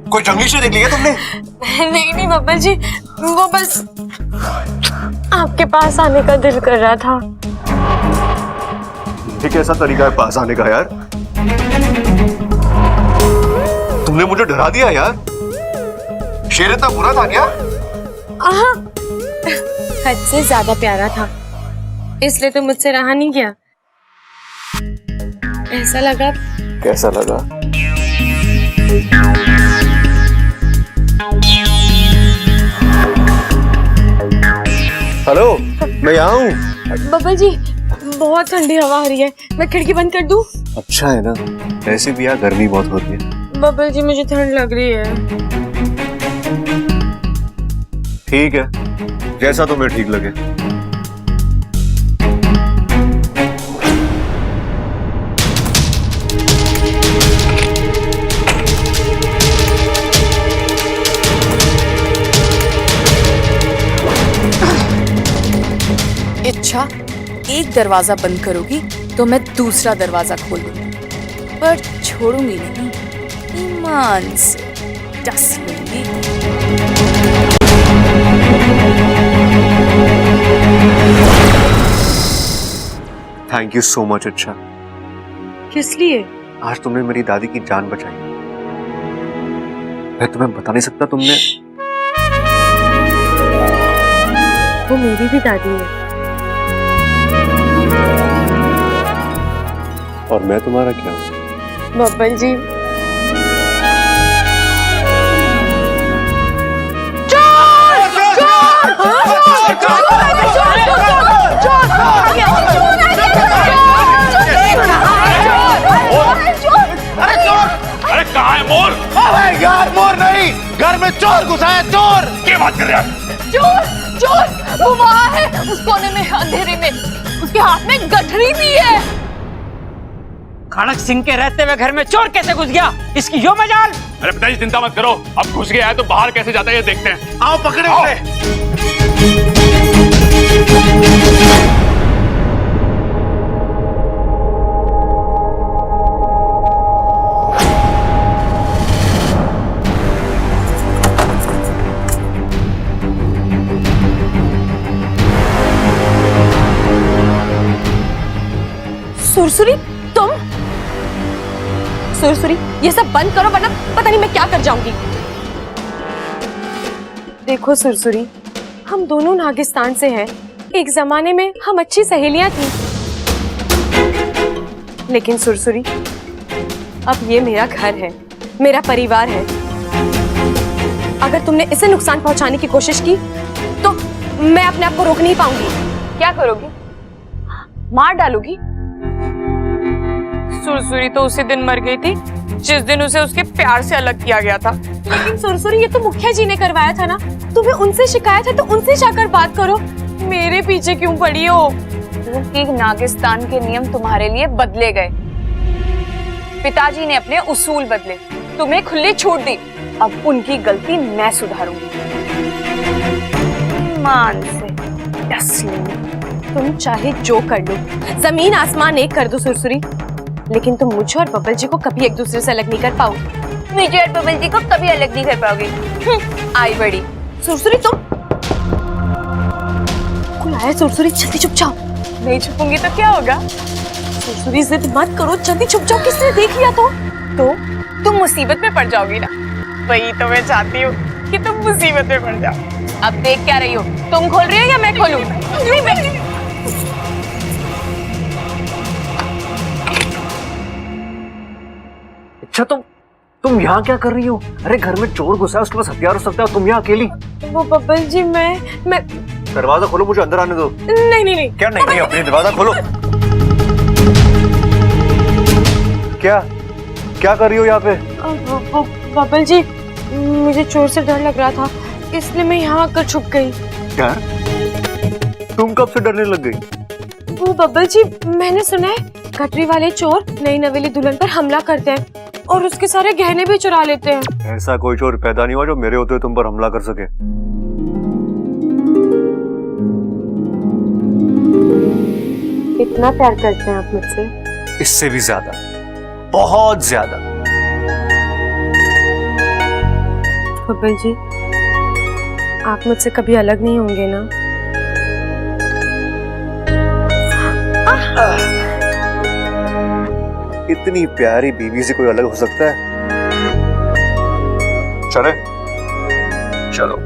कोई जंगली शेर देख लिया तुमने? नहीं नहीं बब्बा जी, वो बस आपके पास आने का दिल कर रहा था। ये कैसा तरीका है पास आने का यार? तुमने मुझे डरा दिया यार। शेर इतना बुरा था क्या? हद से ज्यादा प्यारा था, इसलिए तो मुझसे रहा नहीं गया। ऐसा लगा। कैसा लगा? हेलो, मैं यहाँ हूँ। बब्बा जी, बहुत ठंडी हवा आ रही है, मैं खिड़की बंद कर दूँ? अच्छा है ना, वैसे भी यहाँ गर्मी बहुत होती है। बब्बा जी मुझे ठंड लग रही है। ठीक है, जैसा तुम्हें ठीक लगे। अच्छा, एक दरवाजा बंद करोगी तो मैं दूसरा दरवाजा खोल दूंगी, पर छोड़ूंगी नहीं, ईमान से डस लूंगी। Thank you so much. अच्छा, किस लिए? आज तुमने मेरी दादी की जान बचाई। मैं तुम्हें बता नहीं सकता, तुमने। वो मेरी भी दादी है। और मैं तुम्हारा क्या हूँ? बब्बन जी, अरे कहाँ है मोर? अबे यार, मोर नहीं, घर में चोर घुसा है। चोर? क्या बात कर रहे हैं? चोर चोर, वो वहाँ है उस कोने में अंधेरे में, उसके हाथ में गठरी भी है। खड़क सिंह के रहते हुए घर में चोर कैसे घुस गया? इसकी यो मजाल। अरे पिताजी चिंता मत करो, अब घुस गया है तो बाहर कैसे जाता है ये देखते हैं। आओ पकड़े उसे। सुरसुरी, तुम? सुरसुरी, ये सब बंद करो वरना पता नहीं मैं क्या कर जाऊंगी। देखो सुरसुरी, हम दोनों नागिस्तान से हैं। एक जमाने में हम अच्छी सहेलियां थी, लेकिन सुरसुरी, अब ये मेरा घर है, मेरा परिवार है। अगर तुमने इसे नुकसान पहुंचाने की कोशिश की तो मैं अपने आप को रोक नहीं पाऊंगी। क्या करोगी? मार डालोगी? सुरसुरी तो उसी दिन मर गई थी जिस दिन उसे उसके प्यार से अलग किया गया था। लेकिन सुरसुरी, ये तो मुखिया जी ने करवाया था ना, तुम्हें उनसे शिकायत है तो उनसे जाकर बात करो, मेरे पीछे क्यों पड़ी हो? क्योंकि नागिस्तान के नियम तुम्हारे लिए बदले गए, पिताजी ने अपने उसूल बदले, तुम्हें खुली छूट दी। अब उनकी गलती मैं सुधारूंगी। ईमान से डस लूंगी। तुम चाहे जो कर लो, जमीन आसमान एक कर दो सुरसुरी, लेकिन तुम मुझे और बबल जी को कभी एक दूसरे से अलग नहीं कर पाओगे। मुझे और बबल जी को कभी अलग नहीं कर पाओगे। आई बड़ी सुरसुरी, तुम बुलाया? सुरसुरी जल्दी छुप जाओ। नहीं छुपूंगी तो क्या होगा? सुरसुरी जिद मत करो, जल्दी छुप जाओ, किसने देख लिया तो तुम मुसीबत में पड़ जाओगी ना। वही तो मैं चाहती हूँ कि तुम मुसीबत में पड़ जाओ। अब देख क्या रही हो? तुम खोल रही हो या मैं खोलूं? नहीं, मैं अच्छा, तुम यहाँ क्या कर रही हो? अरे घर में चोर घुसा है, उसके पास हथियार हो सकता है, तुम यहाँ अकेली? वो बबल जी, मैं दरवाजा खोलो, मुझे अंदर आने दो। नहीं नहीं नहीं। क्या नहीं नहीं? अपनी दरवाजा खोलो। क्या क्या कर रही हो यहाँ पे? बबल जी, मुझे चोर से डर लग रहा था, इसलिए मैं यहाँ आकर छुप गई। क्या? तुम कब से डरने लग गई? वो बबल जी, मैंने सुना है गठरी वाले चोर नई नवेली दुल्हन पर हमला करते हैं और उसके सारे गहने भी चुरा लेते हैं। ऐसा कोई चोर पैदा नहीं हुआ जो मेरे होते हुए तुम पर हमला कर सके। इतना प्यार करते हैं आप मुझसे? इससे भी ज्यादा, बहुत ज्यादा। बब्बल जी, आप मुझसे कभी अलग नहीं होंगे ना? इतनी प्यारी बीवी से कोई अलग हो सकता है? चले चलो।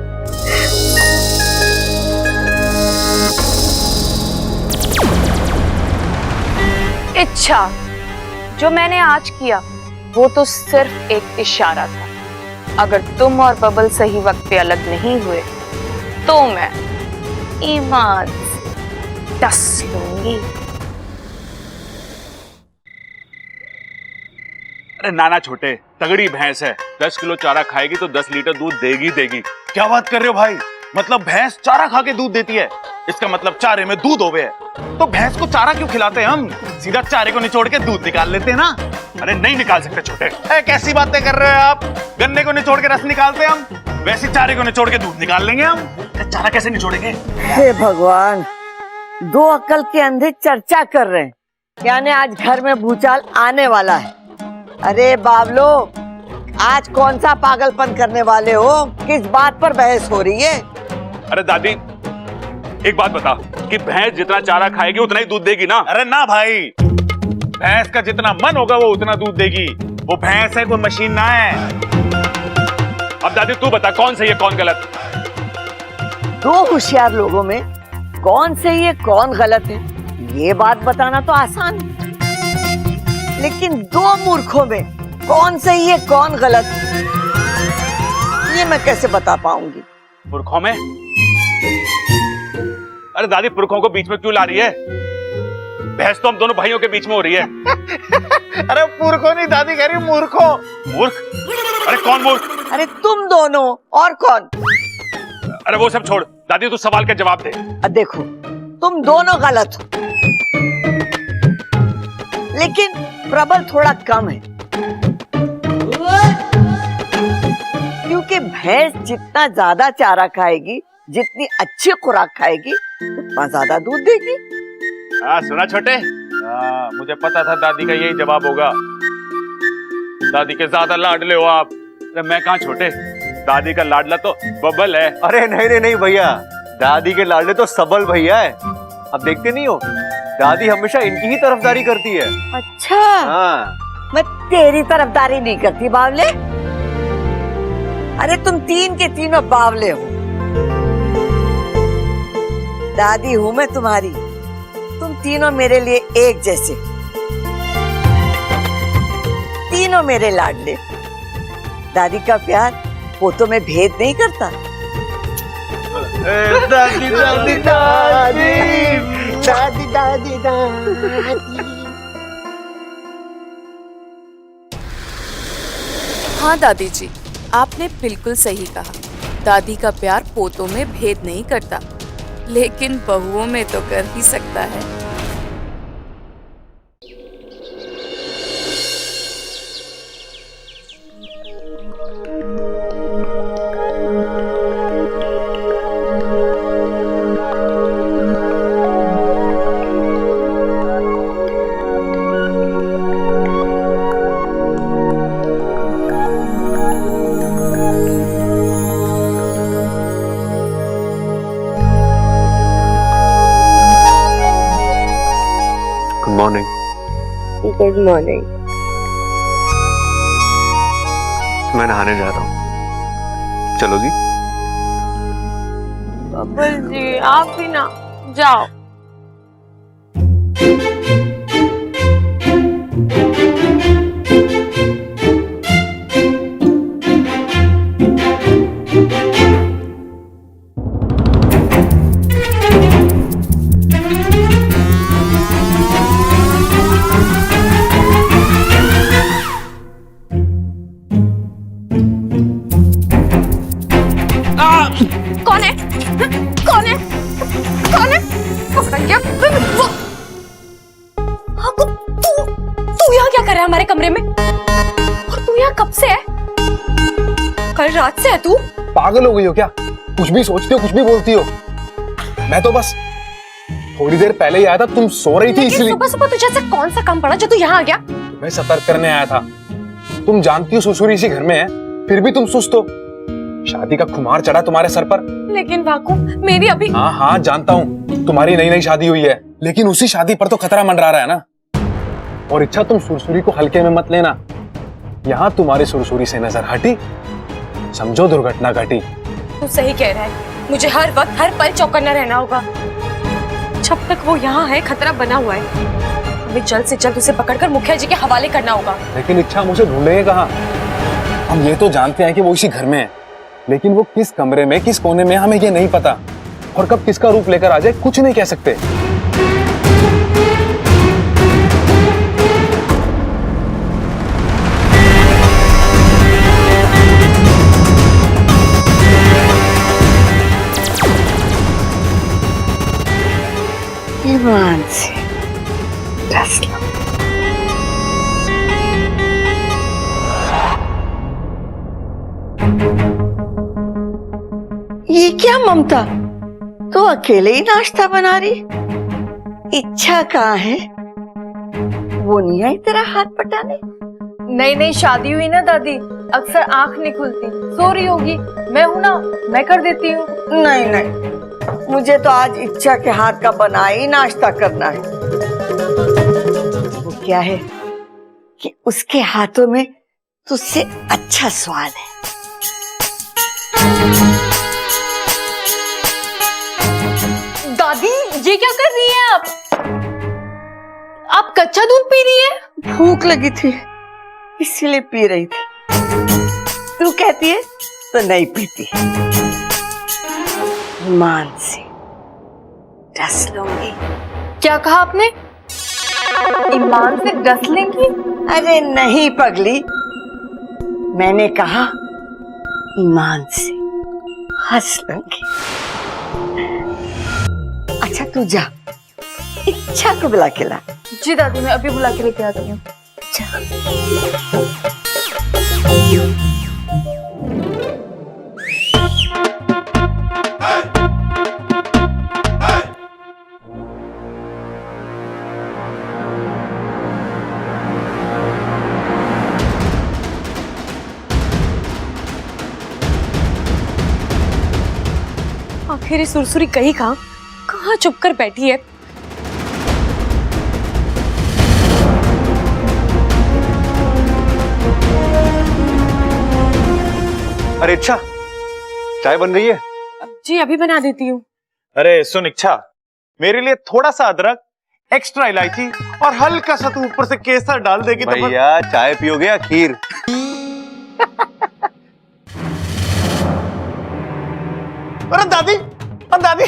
इच्छा जो मैंने आज किया वो तो सिर्फ एक इशारा था। अगर तुम और बबल सही वक्त पे अलग नहीं हुए तो मैं ईमान से डस लूंगी। अरे नाना छोटे, तगड़ी भैंस है, 10 किलो चारा खाएगी तो 10 लीटर दूध देगी देगी। क्या बात कर रहे हो भाई? मतलब भैंस चारा खा के दूध देती है? इसका मतलब चारे में दूध होवे है। तो भैंस को चारा क्यों खिलाते हैं हम? सीधा चारे को निचोड़ के दूध निकाल लेते हैं ना। अरे नहीं निकाल सकते छोटे। कैसी बातें कर रहे हो आप? गन्ने को निचोड़ के रस निकालते हैं हम, वैसे चारे को निचोड़ के दूध निकाल लेंगे हम। चारा कैसे निचोड़ेंगे? हे भगवान, दो अक्ल के अंधे चर्चा कर रहे हैं, यानी आज घर में भूचाल आने वाला है। अरे बाबलो, आज कौन सा पागलपन करने वाले हो? किस बात पर बहस हो रही है? अरे दादी, एक बात बता कि भैंस जितना चारा खाएगी उतना ही दूध देगी ना? अरे ना भाई, भैंस का जितना मन होगा वो उतना दूध देगी। वो भैंस है, कोई मशीन ना है। अब दादी तू बता, कौन सही है कौन गलत? दो होशियार लोगों में कौन सही है कौन गलत है ये बात बताना तो आसान है, लेकिन दो मूर्खों में कौन सही है कौन गलत ये मैं कैसे बता पाऊंगी? पुरखों में? अरे दादी, पुरखों को बीच में क्यों ला रही है? बहस तो हम दोनों भाइयों के बीच में हो रही है। अरे मूर्खों नहीं, दादी कह रही मूर्खों। मूर्ख? अरे कौन मूर्ख? अरे तुम दोनों, और कौन? अरे वो सब छोड़, दादी तू सवाल का जवाब दे। देखो, तुम दोनों गलत हो, लेकिन प्रबल थोड़ा कम है, क्योंकि भैंस जितना ज्यादा चारा खाएगी, जितनी अच्छी खुराक खाएगी, उतना ज्यादा दूध देगी। हाँ सुना छोटे? मुझे पता था दादी का यही जवाब होगा। दादी के ज्यादा लाडले हो आप। अरे मैं कहाँ छोटे, दादी का लाडला तो बबल है। अरे नहीं नहीं नहीं भैया, दादी के लाडले तो सबल भैया है। अब देखते नहीं हो, दादी हमेशा इनकी ही तरफदारी करती है। अच्छा, हाँ। मैं तेरी तरफदारी नहीं करती बावले। अरे तुम तीन के तीनों बावले हो। दादी हूं मैं तुम्हारी, तुम तीनों मेरे लिए एक जैसे, तीनों मेरे लाडले। दादी का प्यार पोतों में भेद नहीं करता। दादी दादी दादी दादी दादी दादी। हाँ दादी जी, आपने बिल्कुल सही कहा। दादी का प्यार पोतों में भेद नहीं करता, लेकिन बहुओं में तो कर ही सकता है। Good morning. मैं नहाने जा रहा हूँ, चलोगी? बब्बल जी आप भी ना जाओ। कौन है? कौन है? कौन है? तू यहाँ क्या कर रहा है हमारे कमरे में? और तू यहाँ कब से है? कल रात से है तू? पागल हो गई हो क्या? कुछ भी सोचती हो, कुछ भी बोलती हो। मैं तो बस थोड़ी देर पहले ही आया था, तुम सो रही थी इसलिए। सुबह सुबह तुझे ऐसा कौन सा काम पड़ा जो तू यहाँ आ गया? मैं सतर्क करने आया था। तुम जानती हो ससुर इसी घर में है, फिर भी तुम सुस्त हो। शादी का खुमार चढ़ा तुम्हारे सर पर। लेकिन वाकू, मेरी अभी। हाँ हाँ जानता हूँ, तुम्हारी नई नई शादी हुई है, लेकिन उसी शादी पर तो खतरा मंडरा रहा है ना। और इच्छा, तुम सुरसुरी को हल्के में मत लेना। यहाँ तुम्हारी सुरसुरी से नजर हटी, समझो दुर्घटना घटी। तू सही कह रहा है, मुझे हर वक्त हर पल चौकन्ना रहना होगा। जब तक वो यहाँ है खतरा बना हुआ है। हमें जल्द से जल्द उसे पकड़कर मुखिया जी के हवाले करना होगा। लेकिन इच्छा, मुझे ढूंढेंगे कहाँ? हम ये तो जानते हैं कि वो इसी घर में है, लेकिन वो किस कमरे में, किस कोने में, हमें ये नहीं पता। और कब किसका रूप लेकर आ जाए कुछ नहीं कह सकते। ईमान से डस लो। ये क्या ममता, तो अकेले ही नाश्ता बना रही? इच्छा कहाँ है? वो नहीं आई तेरा हाथ पटाने? नहीं नहीं, शादी हुई ना दादी, अक्सर आंख नहीं खुलती, सो रही होगी। मैं हूं ना, मैं कर देती हूँ। नहीं नहीं, मुझे तो आज इच्छा के हाथ का बना ही नाश्ता करना है। वो क्या है कि उसके हाथों में तुझसे अच्छा स्वाद है। दादी, ये क्या कर रही हैं आप? आप कच्चा दूध पी रही हैं? भूख लगी थी इसीलिए पी रही थी। तू कहती है तो नहीं पीती। ईमान से डस लूंगी। क्या कहा आपने? ईमान से डस लेंगी? अरे नहीं पगली, मैंने कहा ईमान से हंस लूंगी। अच्छा तू जा, इच्छा को बुला के ला। जी दादी, मैं अभी बुला के लेके आती हूँ। आखिर ये सुरसुरी कहीं कहाँ चुप कर बैठी है? अरे इच्छा, चाय बन गई है? जी अभी बना देती हूँ। अरे सुन इच्छा, मेरे लिए थोड़ा सा अदरक, एक्स्ट्रा इलायची और हल्का सा तू ऊपर से केसर डाल देगी तो भैया चाय पियोगे या खीर? अरे दादी, दादी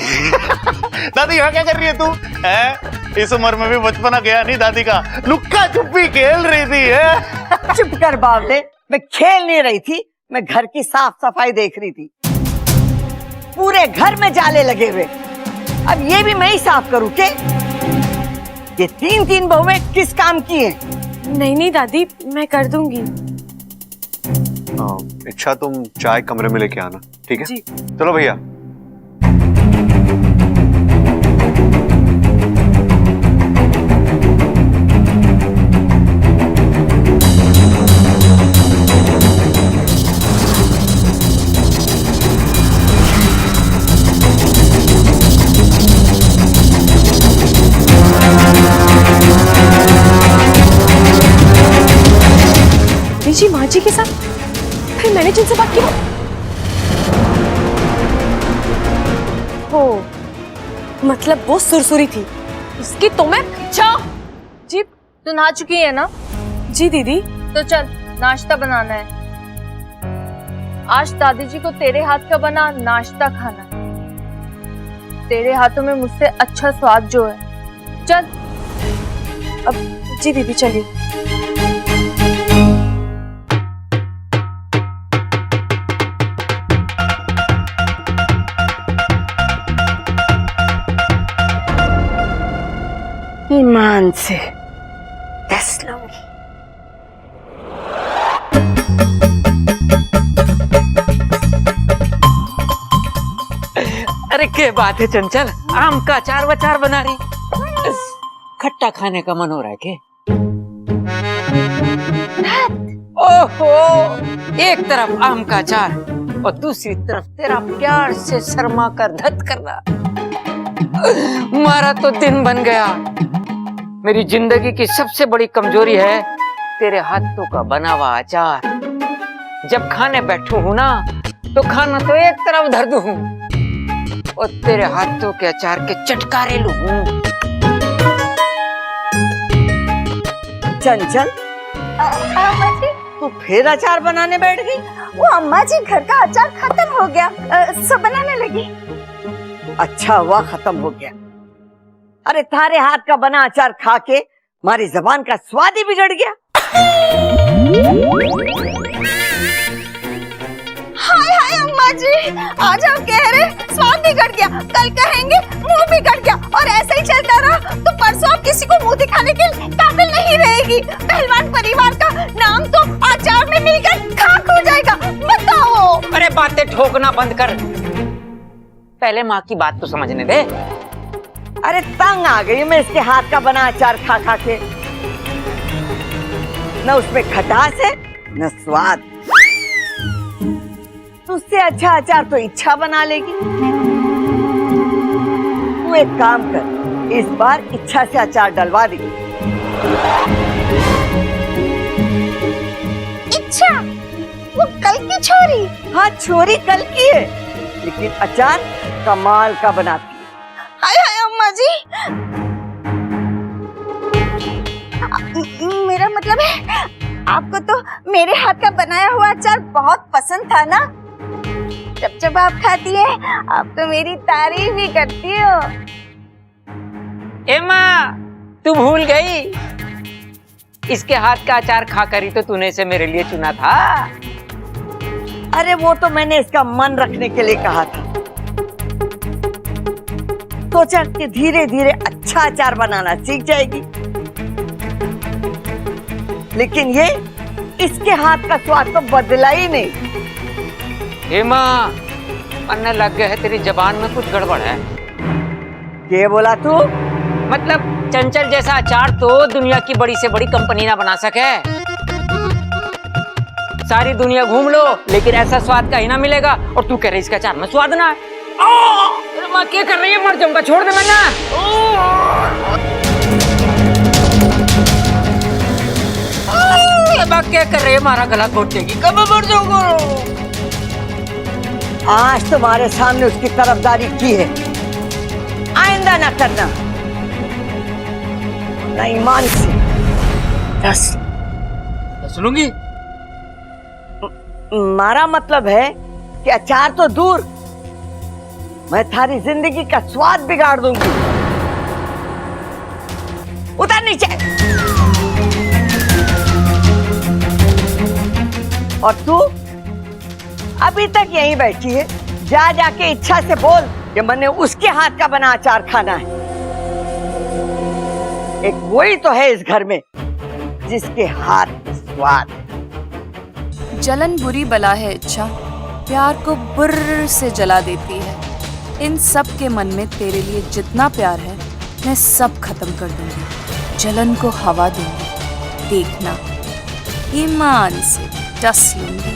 दादी यहाँ क्या कर रही है तू? है इस उम्र में भी बचपना गया नहीं दादी का, लुक्का छुपी खेल रही थी। है चुप कर बावले, मैं खेल नहीं रही थी, मैं घर की साफ सफाई देख रही थी। पूरे घर में जाले लगे हुए, अब ये भी मैं ही साफ करूं के? ये तीन तीन बहुएं किस काम की हैं? नहीं नहीं दादी, मैं कर दूंगी। इच्छा तुम चाय कमरे में लेके आना, ठीक है? जी। चलो भैया। जी माँ जी के साथ फिर मैंने जिनसे बात की हो, मतलब वो सुरसुरी थी, उसकी तो मैं। अच्छा जी, तू नहा चुकी है ना? जी दीदी। तो चल नाश्ता बनाना है। आज दादी जी को तेरे हाथ का बना नाश्ता खाना है। तेरे हाथों में मुझसे अच्छा स्वाद जो है। चल। अब जी दीदी चलिए। ईमान से डस लूंगी। अरे क्या बात है चंचल, आम का अचार वचार बना रही? खट्टा खाने का मन हो रहा है क्या? ओहो, एक तरफ आम का अचार और दूसरी तरफ तेरा प्यार से शर्मा कर धत करना। मारा तो दिन बन गया। मेरी जिंदगी की सबसे बड़ी कमजोरी है तेरे हाथों का बना हुआ अचार। जब खाने बैठू हूं ना तो खाना तो एक तरफ धर दूं और तेरे हाथों के अचार के चटकारे लूं। चंचल, तू फिर अचार बनाने बैठ गई? वो अम्मा जी घर का अचार खत्म हो गया, सब बनाने लगी। अच्छा हुआ खत्म हो गया। अरे थारे हाथ का बना अचार खा के हमारी जबान का स्वाद ही बिगड़ गया। हाय हाय अम्मा जी, आज आप कह रहे स्वाद बिगड़ गया, कल कहेंगे मुंह बिगड़ गया, और ऐसे ही चलता रहा तो परसों आप किसी को मुंह दिखाने के काबिल नहीं रहेगी। पहलवान परिवार का नाम तो अचार में मिलकर खाक हो जाएगा। बताओ। अरे बातें ठोकना बंद कर, पहले माँ की बात तो समझने दे। अरे तंग आ गई मैं इसके हाथ का बना अचार खा खा के। न उसमें खटास है न स्वाद। उससे अच्छा अचार तो इच्छा बना लेगी। तू एक काम कर, इस बार इच्छा से अचार डलवा दे। इच्छा? वो कल की छोरी? हाँ, छोरी कल की है, लेकिन अचार कमाल का बनाती है। हाय हाय अम्मा जी, मेरा मतलब है आपको तो मेरे हाथ का बनाया हुआ अचार बहुत पसंद था ना? जब जब आप खाती है आप तो मेरी तारीफ ही करती हो। ए माँ, तू भूल गई? इसके हाथ का अचार खाकर ही तो तूने इसे मेरे लिए चुना था। अरे वो तो मैंने इसका मन रखने के लिए कहा था। सोचा कि धीरे धीरे अच्छा अचार बनाना सीख जाएगी, लेकिन ये इसके हाथ का स्वाद तो बदला ही नहीं। हेमा, अन्ना लग गया है तेरी जबान में कुछ गड़बड़ है। क्या बोला तू? मतलब चंचल जैसा अचार तो दुनिया की बड़ी से बड़ी कंपनी ना बना सके। सारी दुनिया घूम लो लेकिन ऐसा स्वाद का ही ना मिलेगा, और तू कह रही इसका अचार में स्वाद ना है। अरे माँ क्या कर रही है? मर जाऊंगा, छोड़ दे मन्ना। क्या कर रही है? मारा गला घोट देगी, कब मर जाऊंगा। आज तुम्हारे सामने उसकी तरफदारी की है, आइंदा ना करना। ना ईमान से दस सुनूंगी। मारा मतलब है कि अचार तो दूर, मैं थारी जिंदगी का स्वाद बिगाड़ दूंगी। उतर नीचे। और तू अभी तक यहीं बैठी है, जा जाके इच्छा से बोल कि मैंने उसके हाथ का बना अचार खाना है। एक वही तो है इस घर में जिसके हाथ में स्वाद है। जलन बुरी बला है इच्छा, प्यार को बुर्र से जला देती है। इन सब के मन में तेरे लिए जितना प्यार है मैं सब खत्म कर दूंगी, जलन को हवा दूंगी। देखना, ईमान से डस लूंगी।